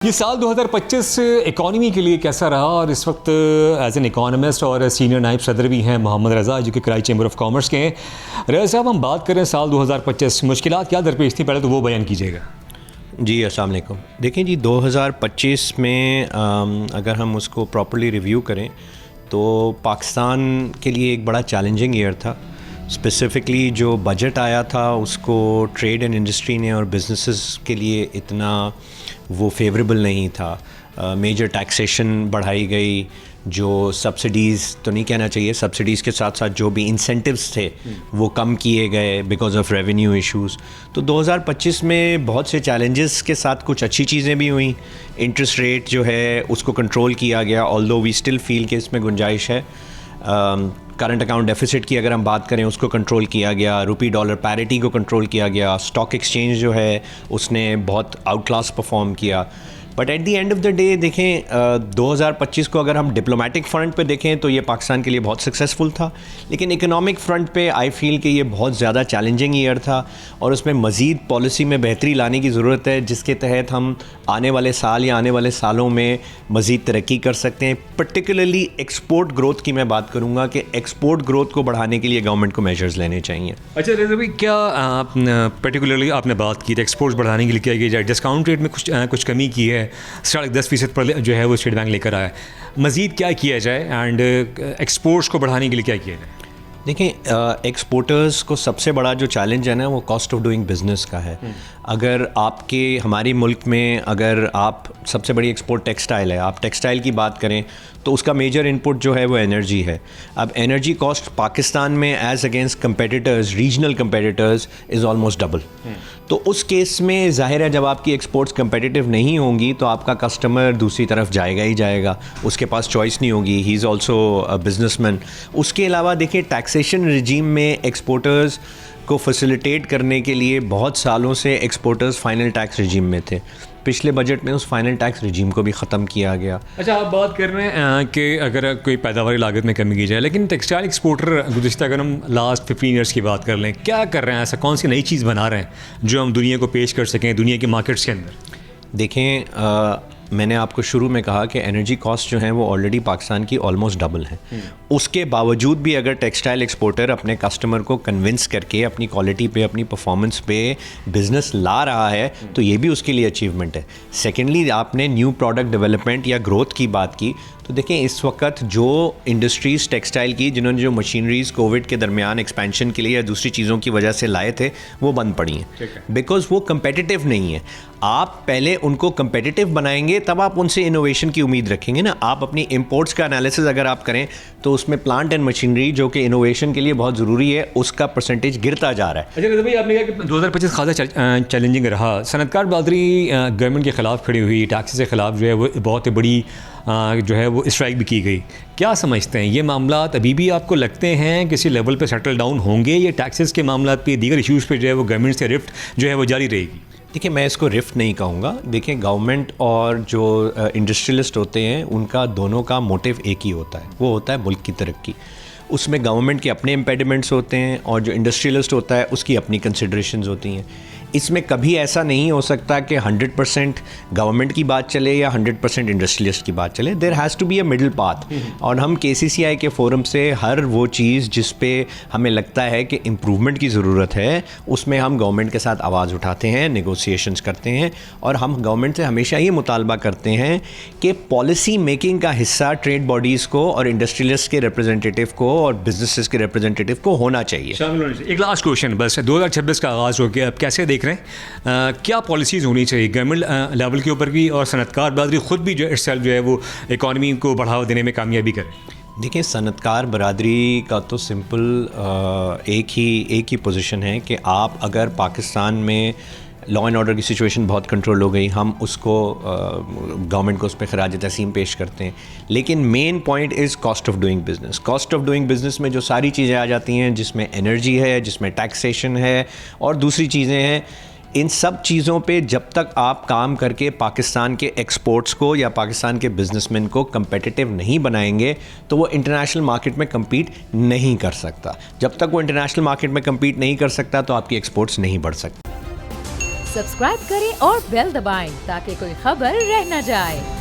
ये साल 2025 इकॉनमी के लिए कैसा रहा और इस वक्त एज एन इकोनॉमिस्ट और सीनियर नायब सदर भी हैं मोहम्मद रज़ा जो कि कराची चैम्बर ऑफ कॉमर्स के हैं। रज़ा साहब, हम बात करें साल 2025 मुश्किलात क्या दरपेश थी, पहले तो वो बयान कीजिएगा। जी अस्सलाम वालेकुम। देखें जी, 2025 में अगर हम उसको प्रॉपर्ली रिव्यू करें तो पाकिस्तान के लिए एक बड़ा चैलेंजिंग ईयर था। स्पेसिफ़िकली जो बजट आया था उसको ट्रेड एंड इंडस्ट्री ने और बिजनेसेस के लिए इतना वो फेवरेबल नहीं था। मेजर टैक्सेशन बढ़ाई गई, जो सब्सिडीज़ तो नहीं कहना चाहिए, सब्सिडीज़ के साथ साथ जो भी इंसेंटिव्स थे वो कम किए गए बिकॉज ऑफ रेवेन्यू इश्यूज़। तो 2025 में बहुत से चैलेंजेस के साथ कुछ अच्छी चीज़ें भी हुई। इंटरेस्ट रेट जो है उसको कंट्रोल किया गया, ऑल्दो वी स्टिल फील कि इसमें गुंजाइश है। करंट अकाउंट डेफिसिट की अगर हम बात करें उसको कंट्रोल किया गया, रुपी डॉलर पैरिटी को कंट्रोल किया गया, स्टॉक एक्सचेंज जो है उसने बहुत आउट क्लास परफॉर्म किया। But at the end of the day देखें 2025 को अगर हम डिप्लोमेटिक फ्रंट पे देखें तो ये पाकिस्तान के लिए बहुत सक्सेसफुल था, लेकिन इकोनॉमिक फ्रंट पे आई फील कि ये बहुत ज़्यादा चैलेंजिंग ईयर था और उसमें मज़ीद पॉलिसी में बेहतरी लाने की ज़रूरत है जिसके तहत हम आने वाले साल या आने वाले सालों में मज़ीद तरक्की कर सकते हैं। पर्टिकुलरली एक्सपोर्ट ग्रोथ की मैं बात करूँगा कि एक्सपोर्ट ग्रोथ को बढ़ाने के लिए गवर्नमेंट को मेजर्स लेने चाहिए। अच्छा रज़ा भाई, क्या पर्टिकुलरली आपने बात की थी एक्सपोर्ट्स बढ़ाने के लिए क्या किया जाए? डिस्काउंट रेट में कुछ कमी की है, 10.5% पर जो है वो स्टेट बैंक लेकर आया है। मज़ीद क्या किया जाए एंड एक्सपोर्ट्स को बढ़ाने के लिए क्या किया जाए? देखें, एक्सपोर्टर्स को सबसे बड़ा जो चैलेंज है ना वो कॉस्ट ऑफ डूइंग बिज़नेस का है। अगर आपके हमारी मुल्क में अगर आप सबसे बड़ी एक्सपोर्ट टेक्सटाइल है, आप टेक्सटाइल की बात करें तो उसका मेजर इनपुट जो है वो एनर्जी है। अब एनर्जी कॉस्ट पाकिस्तान में as against competitors, regional competitors is almost double. तो उस केस में जाहिर है जब आपकी एक्सपोर्ट्स कंपेटिटिव नहीं होंगी तो आपका कस्टमर दूसरी तरफ जाएगा ही जाएगा, उसके पास चॉइस नहीं होगी, he is also a businessman. उसके अलावा देखिए टैक्सेशन रिजीम में एक्सपोर्टर्स को फैसिलिटेट करने के लिए बहुत सालों से एक्सपोर्टर्स फाइनल टैक्स रिजीम में थे। पिछले बजट में उस फाइनल टैक्स रिजीम को भी ख़त्म किया गया। अच्छा, आप बात कर रहे हैं कि अगर कोई पैदावारी लागत में कमी की जाए, लेकिन टेक्सटाइल एक्सपोर्टर गुज़िश्ता अगर हम लास्ट 15 ईयर्स की बात कर लें, क्या कर रहे हैं? ऐसा कौन सी नई चीज़ बना रहे हैं जो हम दुनिया को पेश कर सकें दुनिया के मार्केट्स के अंदर? देखें, मैंने आपको शुरू में कहा कि एनर्जी कॉस्ट जो है वो ऑलरेडी पाकिस्तान की ऑलमोस्ट डबल है। उसके बावजूद भी अगर टेक्सटाइल एक्सपोर्टर अपने कस्टमर को कन्विंस करके अपनी क्वालिटी पे, अपनी परफॉर्मेंस पे बिज़नेस ला रहा है तो ये भी उसके लिए अचीवमेंट है। सेकेंडली, आपने न्यू प्रोडक्ट डेवलपमेंट या ग्रोथ की बात की तो देखें इस वक्त जो इंडस्ट्रीज़ टेक्सटाइल की जिन्होंने जो मशीनरीज़ कोविड के दरमियान एक्सपेंशन के लिए या दूसरी चीज़ों की वजह से लाए थे वो बंद पड़ी हैं बिकॉज वो कंपेटिटिव नहीं है। आप पहले उनको कंपेटिटिव बनाएंगे तब आप उनसे इनोवेशन की उम्मीद रखेंगे ना। आप अपनी इंपोर्ट्स का एनालिसिस अगर आप करें तो उसमें प्लांट एंड मशीनरी जो कि इनोवेशन के लिए बहुत ज़रूरी है उसका परसेंटेज गिरता जा रहा है। अच्छा रज़ा भाई, आपने कहा कि 2025 खासा चैलेंजिंग रहा। सनतकार बरदरी गवर्नमेंट के ख़िलाफ़ खड़ी हुई, टैक्सेस के ख़िलाफ़ जो है वो बहुत बड़ी जो है वो स्ट्राइक भी की गई। क्या समझते हैं ये मामला अभी भी आपको लगते हैं किसी लेवल पे सेटल डाउन होंगे या टैक्सेस के मामला पे, दीगर इश्यूज़ पे जो है वो गवर्नमेंट से रिफ्ट जो है वो जारी रहेगी? देखिए, मैं इसको रिफ्ट नहीं कहूँगा। देखिए, गवर्नमेंट और जो इंडस्ट्रियलिस्ट होते हैं उनका दोनों का मोटिव एक ही होता है, वो होता है मुल्क की तरक्की। उसमें गवर्नमेंट के अपने इम्पेडिमेंट्स होते हैं और जो इंडस्ट्रियलिस्ट होता है उसकी अपनी कंसिडरेशंस होती हैं। इसमें कभी ऐसा नहीं हो सकता कि 100% गवर्नमेंट की बात चले या 100% इंडस्ट्रियलिस्ट की बात चले। There has to be a middle path. और हम KCCI के फोरम से हर वो चीज़ जिस पे हमें लगता है कि इम्प्रूवमेंट की ज़रूरत है उसमें हम गवर्नमेंट के साथ आवाज़ उठाते हैं, नेगोशिएशंस करते हैं और हम गवर्नमेंट से हमेशा ये मुतालबा करते हैं कि पॉलिसी मेकिंग का हिस्सा ट्रेड बॉडीज़ को और इंडस्ट्रियलिस्ट के रिप्रेजेंटेटिव को और बिजनेसेस के रिप्रेजेंटेटिव को होना चाहिए, शामिल होना चाहिए। एक लास्ट क्वेश्चन बस, 2026 का आगाज़ हो गया, अब कैसे देख रहे हैं क्या पॉलिसीज़ होनी चाहिए गवर्नमेंट लेवल के ऊपर भी और सनतकार बरदरी खुद भी जो इटसेल्फ जो है वो इकॉनमी को बढ़ावा देने में कामयाबी करें? देखिए, सनतकार बरादरी का तो सिंपल एक ही पोजीशन है कि आप अगर पाकिस्तान में लॉ एंड ऑर्डर की सिचुएशन बहुत कंट्रोल हो गई, हम उसको गवर्नमेंट को उस पर खराज तहसीन पेश करते हैं, लेकिन main point is cost of doing business. Cost of doing business में जो सारी चीज़ें आ जाती हैं, जिसमें एनर्जी है, जिसमें टैक्सेशन है और दूसरी चीज़ें हैं, इन सब चीज़ों पे जब तक आप काम करके पाकिस्तान के एक्सपोर्ट्स को या पाकिस्तान के बिजनेसमैन को competitive नहीं बनाएंगे तो वो इंटरनेशनल मार्केट में compete नहीं कर सकता। जब तक वो इंटरनेशनल मार्केट में compete नहीं कर सकता तो आपकी एक्सपोर्ट्स नहीं बढ़ सकती। सब्सक्राइब करें और बेल दबाएं ताकि कोई खबर रह न जाए।